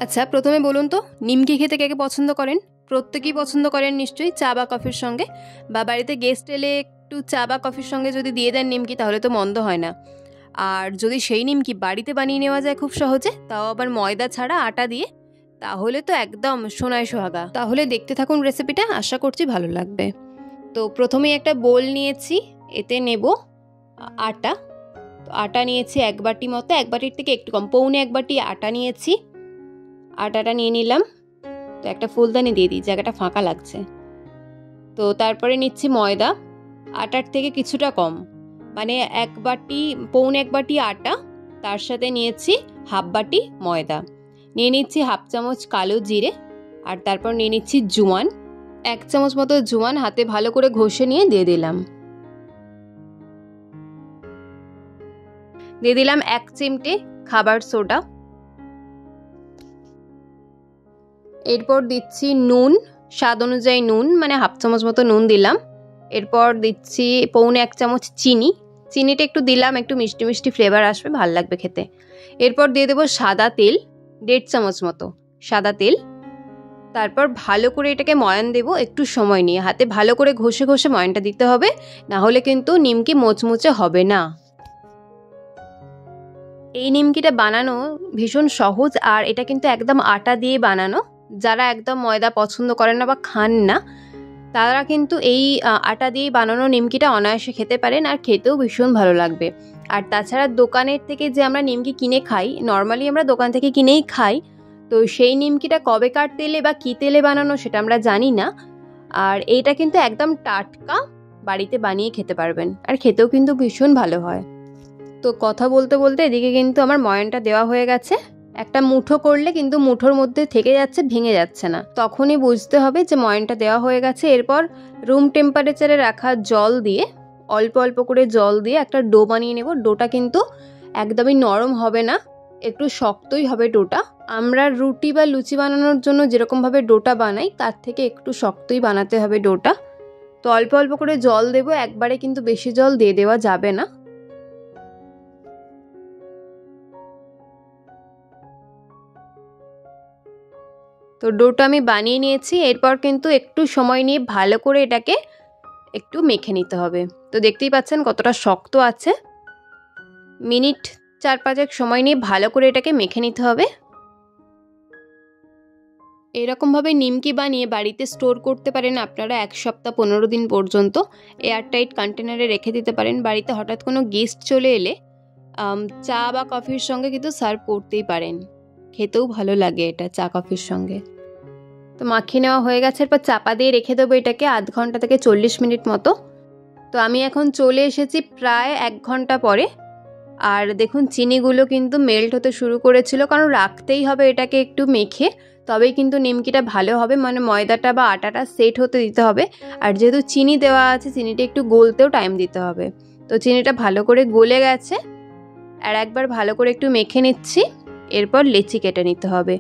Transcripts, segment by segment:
আচ্ছা, প্রথমে বলুন তো নিমকি খেতে কে কে পছন্দ করেন? প্রত্যেকেই পছন্দ করেন নিশ্চয়ই, চা বা কফির সঙ্গে, বা বাড়িতে গেস্ট এলে একটু চা বা কফির সঙ্গে যদি দিয়ে দেন নিমকি তাহলে তো মন্দ হয় না। আর যদি সেই নিমকি বাড়িতে বানিয়ে নেওয়া যায় খুব সহজে, তাও আবার ময়দা ছাড়া আটা দিয়ে, তাহলে তো একদম সোনায় সোহাগা। তাহলে দেখতে থাকুন রেসিপিটা, আশা করছি ভালো লাগবে। তো প্রথমেই একটা বোল নিয়েছি, এতে নেব আটা। তো আটা নিয়েছি 1 বাটি মতো, 1 বাটির থেকে একটু কম, পৌনে 1 বাটি আটা নিয়েছি। আটাটা নিয়ে নিলাম। তো একটা ফুলদানি দিয়ে দিই, জায়গাটা ফাঁকা লাগছে। তো তারপরে নিচ্ছি ময়দা, আটার থেকে কিছুটা কম, মানে 1 বাটি, পৌনে 1 বাটি আটা, তার সাথে নিয়েছি হাফ বাটি ময়দা। নিয়ে নিচ্ছি হাফ চামচ কালো জিরে, আর তারপর নিয়ে নিচ্ছি জোয়ান, 1 চামচ মতো জোয়ান হাতে ভালো করে ঘষে নিয়ে দিয়ে দিলাম। দিয়ে দিলাম 1 চিমটে খাবার সোডা। এরপর দিচ্ছি নুন, স্বাদ অনুযায়ী নুন, মানে হাফ চামচ মতো নুন দিলাম। এরপর দিচ্ছি পৌনে 1 চামচ চিনি, চিনিটা একটু দিলাম, একটু মিষ্টি মিষ্টি ফ্লেভার আসবে, ভালো লাগবে খেতে। এরপর দিয়ে দেবো সাদা তেল, 1.5 চামচ মতো সাদা তেল। তারপর ভালো করে এটাকে ময়ান দেবো, একটু সময় নিয়ে হাতে ভালো করে ঘষে ঘষে ময়ানটা দিতে হবে, না হলে কিন্তু নিমকি মোচমোচে হবে না। এই নিমকিটা বানানো ভীষণ সহজ, আর এটা কিন্তু একদম আটা দিয়ে বানানো। যারা একদম ময়দা পছন্দ করেন না বা খান না, তারা কিন্তু এই আটা দিয়ে বানানো নিমকিটা অনায়াসে খেতে পারেন, আর খেতেও ভীষণ ভালো লাগবে। আর তাছাড়া দোকানের থেকে যে আমরা নিমকি কিনে খাই, নর্মালি আমরা দোকান থেকে কিনেই খাই, তো সেই নিমকিটা কবেকার তেলে বা কী তেলে বানানো সেটা আমরা জানি না। আর এইটা কিন্তু একদম টাটকা, বাড়িতে বানিয়ে খেতে পারবেন, আর খেতেও কিন্তু ভীষণ ভালো হয়। তো কথা বলতে বলতে এদিকে কিন্তু আমার ময়ানটা দেওয়া হয়ে গেছে। একটা মুঠো করলে কিন্তু মুঠোর মধ্যে থেকে যাচ্ছে, ভেঙে যাচ্ছে না, তখনই বুঝতে হবে যে ময়ানটা দেওয়া হয়ে গেছে। এরপর রুম টেম্পারেচারে রাখা জল দিয়ে, অল্প অল্প করে জল দিয়ে একটা ডো বানিয়ে নেব। ডোটা কিন্তু একদমই নরম হবে না, একটু শক্তই হবে ডোটা। আমরা রুটি বা লুচি বানানোর জন্য যেরকমভাবে ডোটা বানাই, তার থেকে একটু শক্তই বানাতে হবে ডোটা। তো অল্প অল্প করে জল দেবো, একবারে কিন্তু বেশি জল দিয়ে দেওয়া যাবে না। তো ডোটা আমি বানিয়ে নিয়েছি। এরপর কিন্তু একটু সময় নিয়ে ভালো করে এটাকে একটু মেখে নিতে হবে। তো দেখতেই পাচ্ছেন কতটা শক্ত আছে। মিনিট 4-5 সময় নিয়ে ভালো করে এটাকে মেখে নিতে হবে। এরকমভাবে নিমকি বানিয়ে বাড়িতে স্টোর করতে পারেন আপনারা 1 সপ্তাহ 15 দিন পর্যন্ত। এয়ারটাইট কন্টেনারে রেখে দিতে পারেন। বাড়িতে হঠাৎ কোনো গেস্ট চলে এলে চা বা কফির সঙ্গে কিন্তু সার্ভ করতেই পারেন, খেতেও ভালো লাগে এটা চা কফির সঙ্গে। তো মাখিয়ে নেওয়া হয়ে গেছে। এরপর চাপা দিয়ে রেখে দেবো এটাকে আধ ঘন্টা থেকে 40 মিনিট মতো। তো আমি এখন চলে এসেছি প্রায় 1 ঘন্টা পরে। আর দেখুন চিনিগুলো কিন্তু মেল্ট হতে শুরু করেছিল, কারণ রাখতেই হবে এটাকে একটু মেখে, তবেই কিন্তু নিমকিটা ভালো হবে, মানে ময়দাটা বা আটাটা সেট হতে দিতে হবে। আর যেহেতু চিনি দেওয়া আছে, চিনিটা একটু গলতেও টাইম দিতে হবে। তো চিনিটা ভালো করে গলে গেছে, আর একবার ভালো করে একটু মেখে নিচ্ছি। এরপর লেচি কেটে নিতে হবে।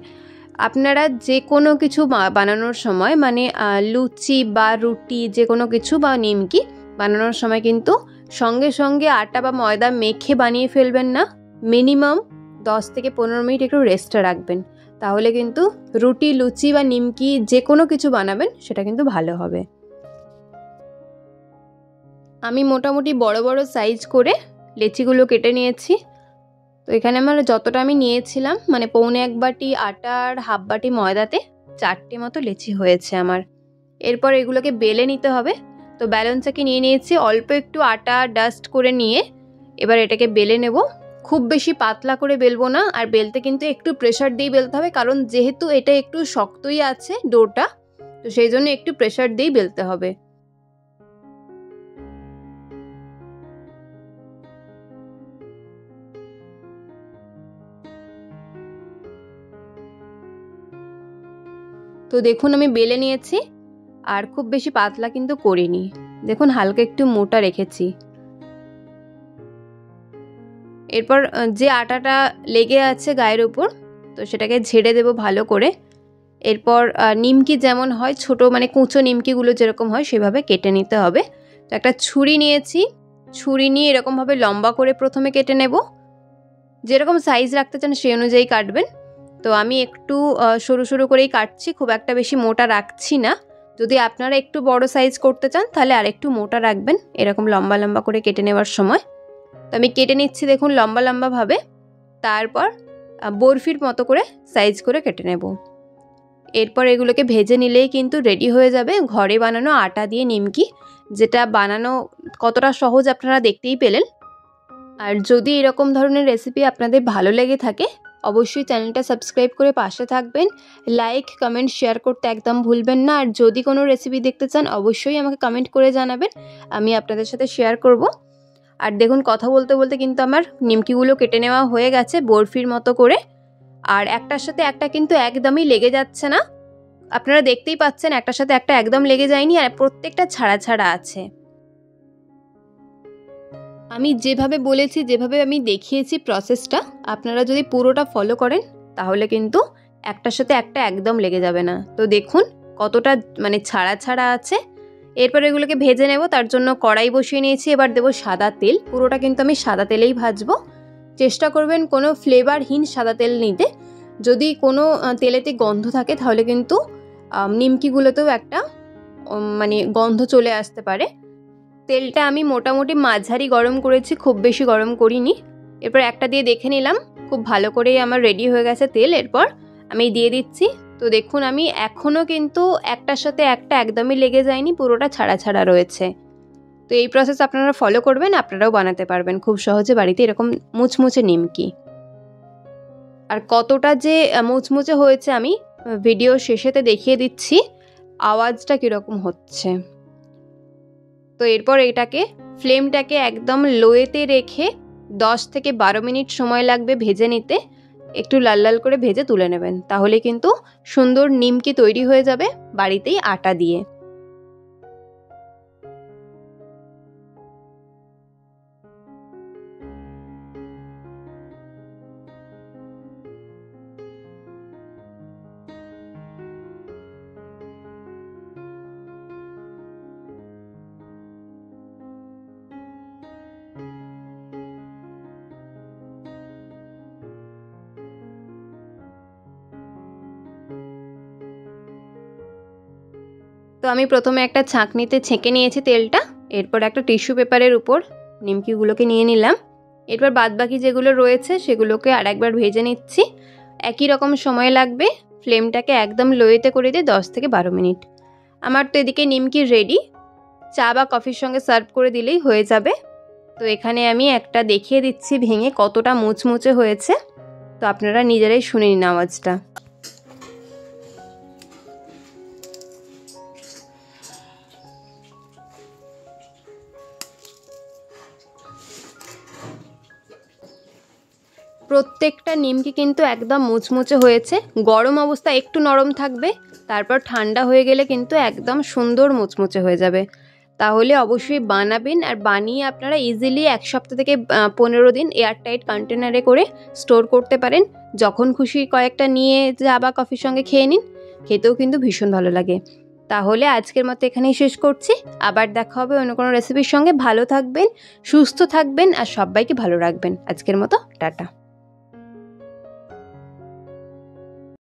আপনারা যে কোনো কিছু বানানোর সময়, মানে লুচি বা রুটি যে কোনো কিছু বা নিমকি বানানোর সময় কিন্তু সঙ্গে সঙ্গে আটা বা ময়দা মেখে বানিয়ে ফেলবেন না। মিনিমাম 10 থেকে 15 মিনিট একটু রেস্টে রাখবেন, তাহলে কিন্তু রুটি, লুচি বা নিমকি যে কোনো কিছু বানাবেন সেটা কিন্তু ভালো হবে। আমি মোটামুটি বড় বড় সাইজ করে লেচিগুলো কেটে নিয়েছি। তো এখানে আমার যতটা আমি নিয়েছিলাম, মানে পৌনে 1 বাটি আটা আর হাফ বাটি ময়দাতে 4টে মতো লেচি হয়েছে আমার। এরপর এগুলোকে বেলে নিতে হবে। তো ব্যালন চাকি নিয়ে নিয়েছি, অল্প একটু আটা ডাস্ট করে নিয়ে এবার এটাকে বেলে নেব। খুব বেশি পাতলা করে বেলবো না, আর বেলতে কিন্তু একটু প্রেশার দিয়ে বেলতে হবে, কারণ যেহেতু এটা একটু শক্তই আছে ডোটা, তো সেই জন্য একটু প্রেশার দিয়েই বেলতে হবে। তো দেখুন আমি বেলে নিয়েছি, আর খুব বেশি পাতলা কিন্তু করিনি। দেখুন হালকা একটু মোটা রেখেছি। এরপর যে আটাটা লেগে আছে গায়ের উপর, তো সেটাকে ঝেড়ে দেব ভালো করে। এরপর নিমকি যেমন হয় ছোট, মানে কুঁচো নিমকিগুলো যেরকম হয় সেভাবে কেটে নিতে হবে। তো একটা ছুরি নিয়েছি, ছুরি নিয়ে এরকমভাবে লম্বা করে প্রথমে কেটে নেব। যেরকম সাইজ রাখতে চান সেই অনুযায়ী কাটবেন। তো আমি একটু সরু সরু করেই কাটছি, খুব একটা বেশি মোটা রাখছি না। যদি আপনারা একটু বড় সাইজ করতে চান তাহলে আর একটু মোটা রাখবেন এরকম লম্বা লম্বা করে কেটে নেওয়ার সময়। তো আমি কেটে নিচ্ছি দেখুন লম্বা লম্বাভাবে, তারপর বরফির মতো করে সাইজ করে কেটে নেব। এরপর এগুলোকে ভেজে নিলেই কিন্তু রেডি হয়ে যাবে ঘরে বানানো আটা দিয়ে নিমকি, যেটা বানানো কতটা সহজ আপনারা দেখতেই পেলেন। আর যদি এরকম ধরনের রেসিপি আপনাদের ভালো লেগে থাকে অবশ্যই চ্যানেলটা সাবস্ক্রাইব করে পাশে থাকবেন, লাইক কমেন্ট শেয়ার করতে একদম ভুলবেন না। আর যদি কোনো রেসিপি দেখতে চান অবশ্যই আমাকে কমেন্ট করে জানাবেন, আমি আপনাদের সাথে শেয়ার করব। আর দেখুন কথা বলতে বলতে কিন্তু আমার নিমকিগুলো কেটে নেওয়া হয়ে গেছে বরফির মতো করে। আর একটার সাথে একটা কিন্তু একদমই লেগে যাচ্ছে না, আপনারা দেখতেই পাচ্ছেন একটার সাথে একটা একদম লেগে যায়নি, আর প্রত্যেকটা ছাড়া ছাড়া আছে। আমি যেভাবে বলেছি, যেভাবে আমি দেখিয়েছি প্রসেসটা, আপনারা যদি পুরোটা ফলো করেন তাহলে কিন্তু একটার সাথে একটা একদম লেগে যাবে না। তো দেখুন কতটা মানে ছাড়া ছাড়া আছে। এরপর এগুলোকে ভেজে নেব, তার জন্য কড়াই বসিয়ে নিয়েছি। এবার দেবো সাদা তেল, পুরোটা কিন্তু আমি সাদা তেলেই ভাজবো। চেষ্টা করবেন কোনো ফ্লেভারহীন সাদা তেল নিতে, যদি কোনো তেলেতে গন্ধ থাকে তাহলে কিন্তু নিমকিগুলোতেও একটা মানে গন্ধ চলে আসতে পারে। তেলটা আমি মোটামুটি মাঝারি গরম করেছি, খুব বেশি গরম করিনি। এরপর একটা দিয়ে দেখে নিলাম, খুব ভালো করেই আমার রেডি হয়ে গেছে তেল। এরপর আমি দিয়ে দিচ্ছি। তো দেখুন আমি এখনও কিন্তু একটার সাথে একটা একদমই লেগে যায়নি, পুরোটা ছাড়া ছাড়া রয়েছে। তো এই প্রসেস আপনারা ফলো করবেন, আপনারাও বানাতে পারবেন খুব সহজে বাড়িতে এরকম মুচমুচে নিমকি। আর কতটা যে মুচমুচে হয়েছে আমি ভিডিও শেষেতে দেখিয়ে দিচ্ছি আওয়াজটা কীরকম হচ্ছে। তো এরপর এটাকে ফ্লেমটাকে একদম লোয়েতে রেখে 10 থেকে 12 মিনিট সময় লাগবে ভেজে নিতে। একটু লাল লাল করে ভেজে তুলে নেবেন, তাহলে কিন্তু সুন্দর নিমকি তৈরি হয়ে যাবে বাড়িতেই আটা দিয়ে। তো আমি প্রথমে একটা ছাঁকনিতে ছেঁকে নিয়েছি তেলটা, এরপর একটা টিস্যু পেপারের উপর নিমকিগুলোকে নিয়ে নিলাম। এরপর বাদবাকি যেগুলো রয়েছে সেগুলোকে আরেকবার ভেজে নিচ্ছি। একই রকম সময় লাগবে, ফ্লেমটাকে একদম লোয়েতে করে দিয়ে 10 থেকে 12 মিনিট। আমার তো এদিকে নিমকি রেডি, চা বা কফির সঙ্গে সার্ভ করে দিলেই হয়ে যাবে। তো এখানে আমি একটা দেখিয়ে দিচ্ছি ভেঙে কতটা মুচমুচে হয়েছে। তো আপনারা নিজেরাই শুনে নিন আওয়াজটা। প্রত্যেকটা নিমকি কিন্তু একদম মুচমুচে হয়েছে। গরম অবস্থা একটু নরম থাকবে, তারপর ঠান্ডা হয়ে গেলে কিন্তু একদম সুন্দর মুচমুচে হয়ে যাবে। তাহলে অবশ্যই বানাবেন, আর বানিয়ে আপনারা ইজিলি 1 সপ্তাহ থেকে 15 দিন এয়ারটাইট কন্টেনারে করে স্টোর করতে পারেন। যখন খুশি কয়েকটা নিয়ে চা বা কফির সঙ্গে খেয়ে নিন, খেতেও কিন্তু ভীষণ ভালো লাগে। তাহলে আজকের মতো এখানেই শেষ করছি, আবার দেখা হবে অন্য কোনো রেসিপির সঙ্গে। ভালো থাকবেন, সুস্থ থাকবেন আর সবাইকে ভালো রাখবেন। আজকের মতো টাটা।